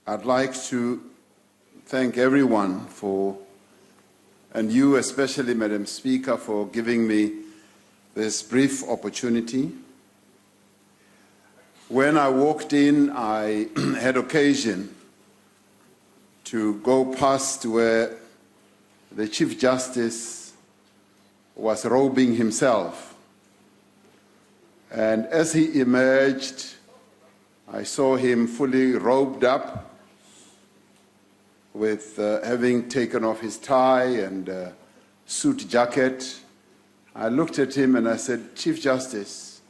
I'd like to thank everyone and you especially, Madam Speaker, for giving me this brief opportunity. When I walked in, I had occasion to go past where the Chief Justice was robing himself. And as he emerged, I saw him fully robed up with having taken off his tie and suit jacket. I looked at him and I said, Chief Justice,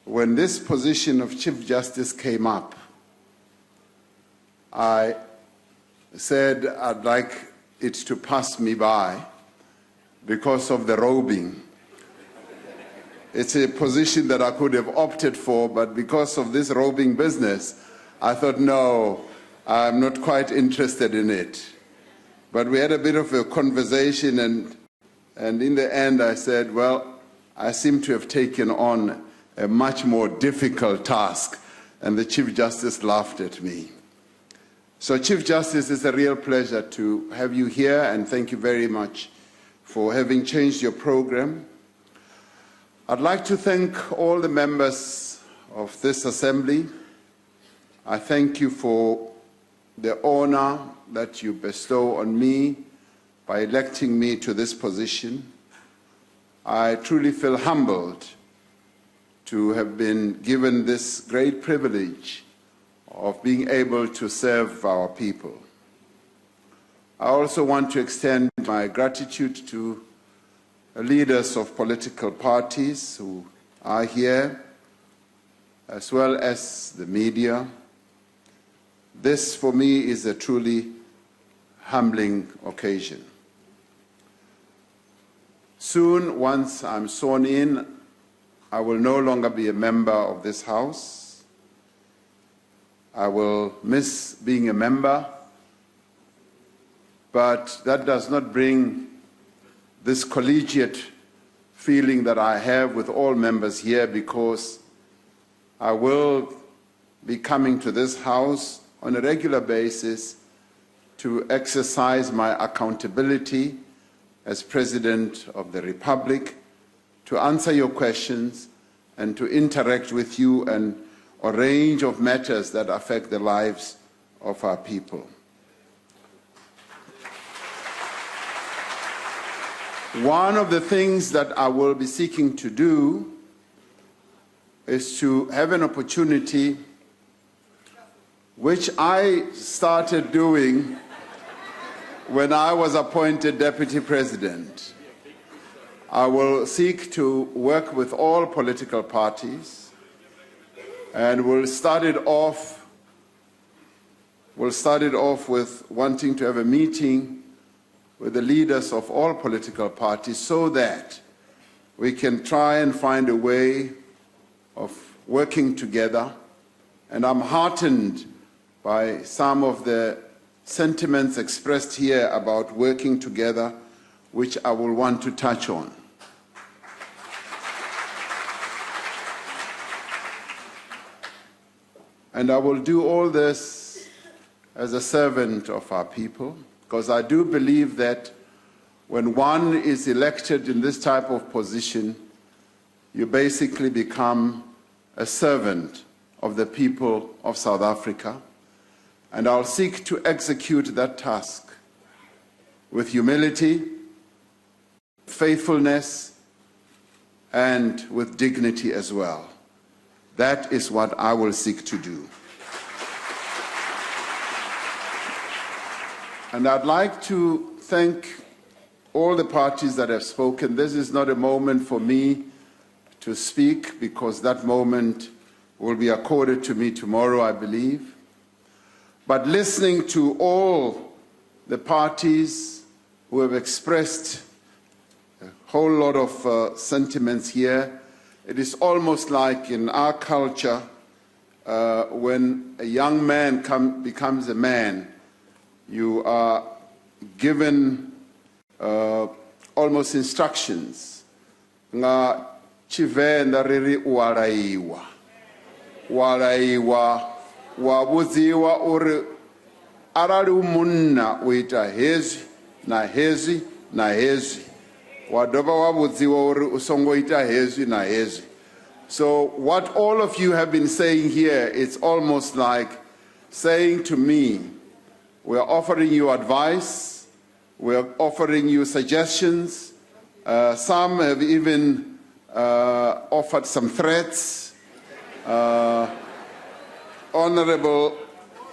when this position of Chief Justice came up, I said I'd like it to pass me by because of the robing. It's a position that I could have opted for, but because of this robing business, I thought, no, I'm not quite interested in it. But we had a bit of a conversation, and in the end I said, well, I seem to have taken on a much more difficult task, and the Chief Justice laughed at me. So, Chief Justice, it's a real pleasure to have you here, and thank you very much for having changed your program. I'd like to thank all the members of this assembly. I thank you for the honor that you bestow on me by electing me to this position. I truly feel humbled to have been given this great privilege of being able to serve our people. I also want to extend my gratitude to leaders of political parties who are here, as well as the media. This, for me, is a truly humbling occasion. Soon, once I'm sworn in, I will no longer be a member of this House. I will miss being a member, but that does not bring this collegiate feeling that I have with all members here, because I will be coming to this House on a regular basis to exercise my accountability as President of the Republic, to answer your questions and to interact with you on a range of matters that affect the lives of our people. One of the things that I will be seeking to do is to have an opportunity, which I started doing when I was appointed Deputy President. I will seek to work with all political parties, and we'll start it off with wanting to have a meeting with the leaders of all political parties so that we can try and find a way of working together. And I'm heartened by some of the sentiments expressed here about working together, which I will want to touch on. And I will do all this as a servant of our people, because I do believe that when one is elected in this type of position, you basically become a servant of the people of South Africa. And I'll seek to execute that task with humility, faithfulness, and with dignity as well. That is what I will seek to do. And I'd like to thank all the parties that have spoken. This is not a moment for me to speak, because that moment will be accorded to me tomorrow, I believe. But listening to all the parties who have expressed a whole lot of sentiments here, it is almost like in our culture, when a young man becomes a man, you are given almost instructions. Nga chivenda riri ualaiwa wa vhudziwa uri arali u munna u ita hezwi na hezwi na hezwi, wa dovha wa vhudziwa uri u songo ita hezwi na hezwi. So what all of you have been saying here, it's almost like saying to me, we're offering you advice, we're offering you suggestions. Some have even offered some threats. Honorable,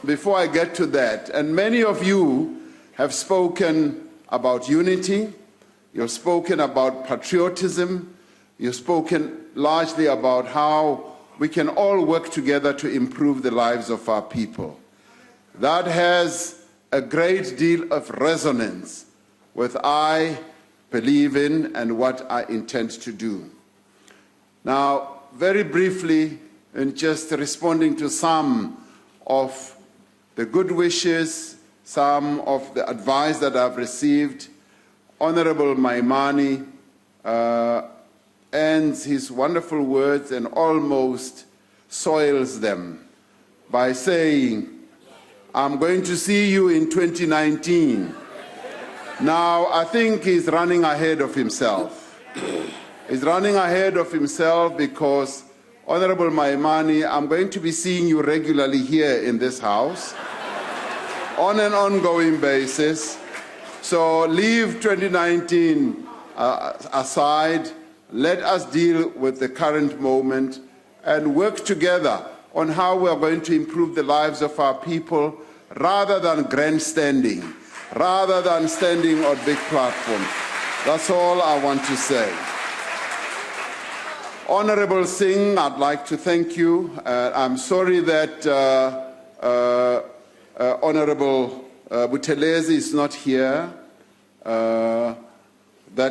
before I get to that, and many of you have spoken about unity, you've spoken about patriotism, you've spoken largely about how we can all work together to improve the lives of our people. That has a great deal of resonance with I believe in and what I intend to do. Now, very briefly, in just responding to some of the good wishes, some of the advice that I've received, Honorable Maimani ends his wonderful words and almost soils them by saying, I'm going to see you in 2019. Now, I think he's running ahead of himself. He's running ahead of himself because, Honorable Maimani, I'm going to be seeing you regularly here in this house on an ongoing basis. So leave 2019 aside. Let us deal with the current moment and work together on how we are going to improve the lives of our people rather than grandstanding, rather than standing on big platforms. That's all I want to say. Honorable Singh, I'd like to thank you. I'm sorry that Honorable Buthelezi is not here, that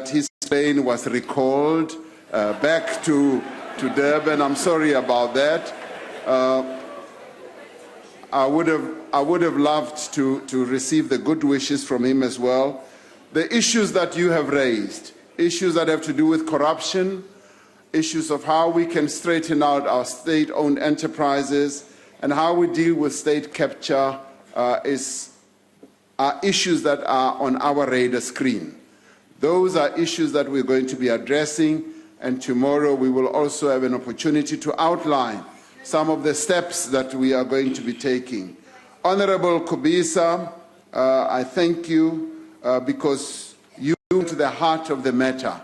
his plane was recalled back to Durban. I'm sorry about that. I would have loved to receive the good wishes from him as well. The issues that you have raised, issues that have to do with corruption, issues of how we can straighten out our state-owned enterprises and how we deal with state capture are issues that are on our radar screen. Those are issues that we're going to be addressing, and tomorrow we will also have an opportunity to outline some of the steps that we are going to be taking. Honorable Kubisa, I thank you because you went to the heart of the matter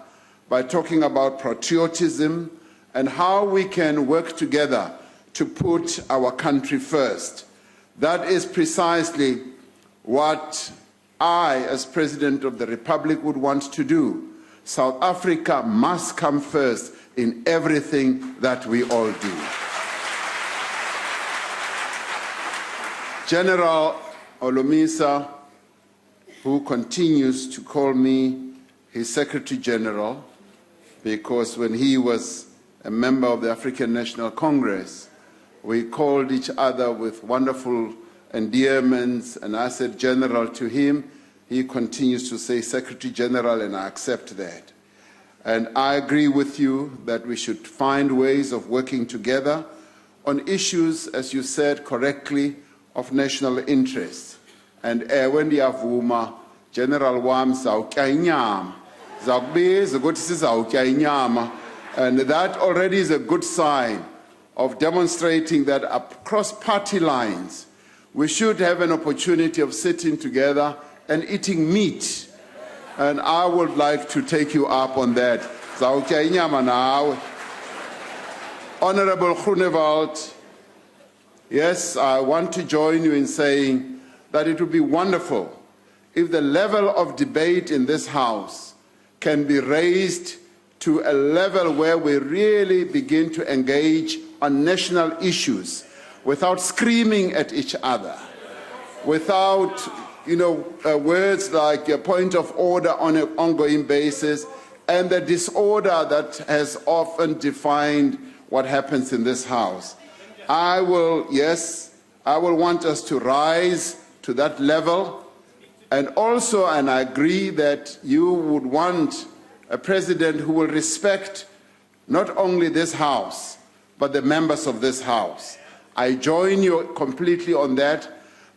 by talking about patriotism and how we can work together to put our country first. That is precisely what I, as President of the Republic, would want to do. South Africa must come first in everything that we all do. General Olomisa, who continues to call me his Secretary General, because when he was a member of the African National Congress, we called each other with wonderful endearments, and I said General to him. He continues to say Secretary General, and I accept that. And I agree with you that we should find ways of working together on issues, as you said correctly, of national interest. And when ndiyavuma, General wam zawutya inyama, zakubiza ukuthi sizawutya inyama, and that already is a good sign of demonstrating that across party lines, we should have an opportunity of sitting together and eating meat. And I would like to take you up on that. Zawutya inyama nawe. Honorable Groenewald, yes, I want to join you in saying that it would be wonderful if the level of debate in this House can be raised to a level where we really begin to engage on national issues without screaming at each other, without words like a point of order on an ongoing basis, and the disorder that has often defined what happens in this House. I will want us to rise to that level, and also, and I agree that you would want a president who will respect not only this House, but the members of this House. I join you completely on that.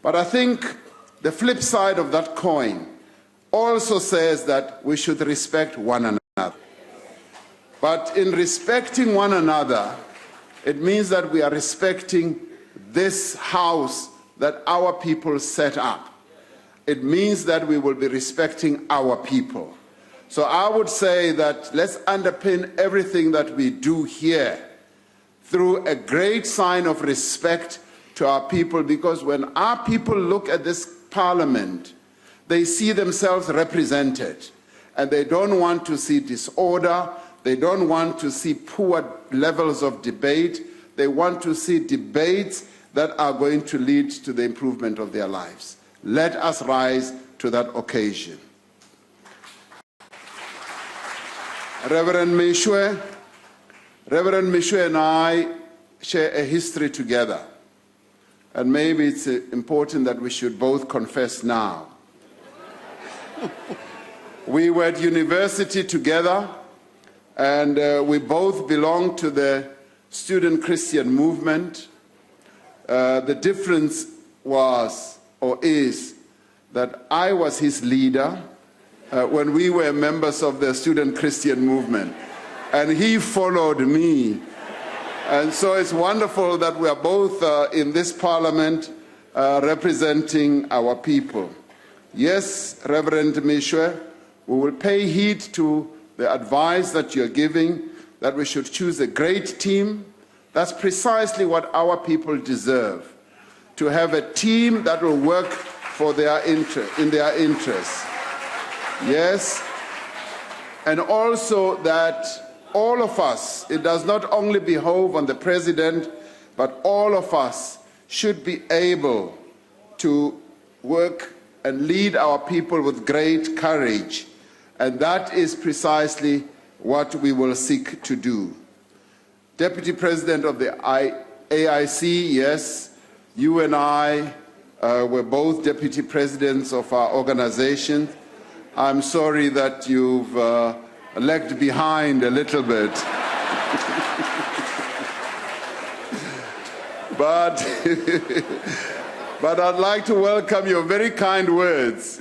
But I think the flip side of that coin also says that we should respect one another. But in respecting one another, it means that we are respecting this house that our people set up. It means that we will be respecting our people. So I would say that let's underpin everything that we do here through a great sign of respect to our people, because when our people look at this parliament, they see themselves represented, and they don't want to see disorder, they don't want to see poor levels of debate, they want to see debates that are going to lead to the improvement of their lives. Let us rise to that occasion. Reverend Mishwe and I share a history together. And maybe it's important that we should both confess now. We were at university together, and we both belonged to the student Christian movement. The difference was, or is, that I was his leader when we were members of the student Christian movement, and he followed me. And so it's wonderful that we are both in this parliament representing our people. Yes, Reverend Mishwe, we will pay heed to the advice that you're giving, that we should choose a great team. That's precisely what our people deserve, to have a team that will work for their in their interests. Yes, and also that all of us, it does not only behove on the President, but all of us should be able to work and lead our people with great courage. And that is precisely what we will seek to do. Deputy President of the AIC, yes, you and I were both deputy presidents of our organization. I'm sorry that you've lagged behind a little bit. But I'd like to welcome your very kind words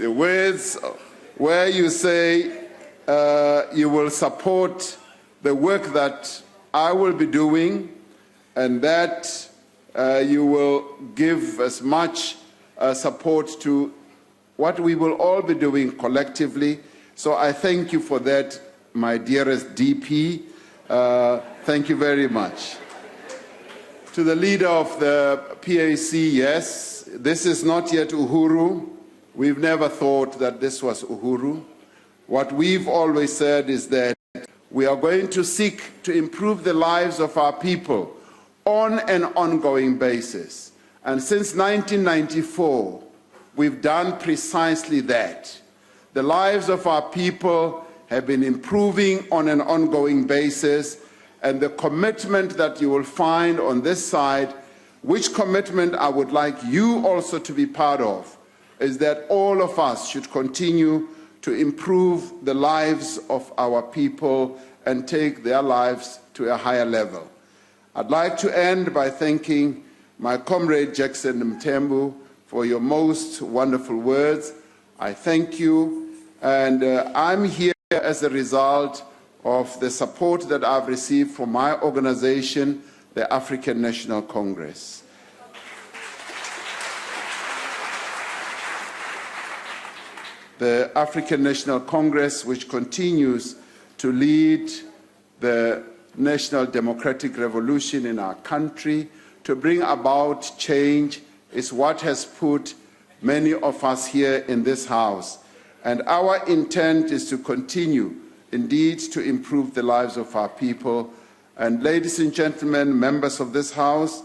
where you say you will support the work that I will be doing, and that you will give as much support to what we will all be doing collectively. So I thank you for that, my dearest DP. Thank you very much. To the leader of the PAC, yes, this is not yet Uhuru. We've never thought that this was Uhuru. What we've always said is that we are going to seek to improve the lives of our people on an ongoing basis. And since 1994, we've done precisely that. The lives of our people have been improving on an ongoing basis, and the commitment that you will find on this side, which commitment I would like you also to be part of, is that all of us should continue to improve the lives of our people and take their lives to a higher level. I'd like to end by thanking my comrade Jackson Mthembu for your most wonderful words. I thank you, and I'm here as a result of the support that I've received from my organization, the African National Congress. The African National Congress, which continues to lead the national democratic revolution in our country, to bring about change, is what has put many of us here in this house. And our intent is to continue, indeed, to improve the lives of our people. And ladies and gentlemen, members of this House,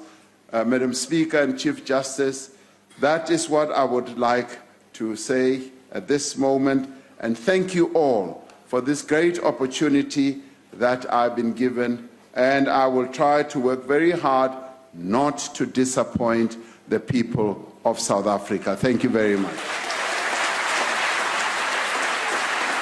Madam Speaker and Chief Justice, that is what I would like to say at this moment. And thank you all for this great opportunity that I've been given. And I will try to work very hard not to disappoint the people of South Africa. Thank you very much.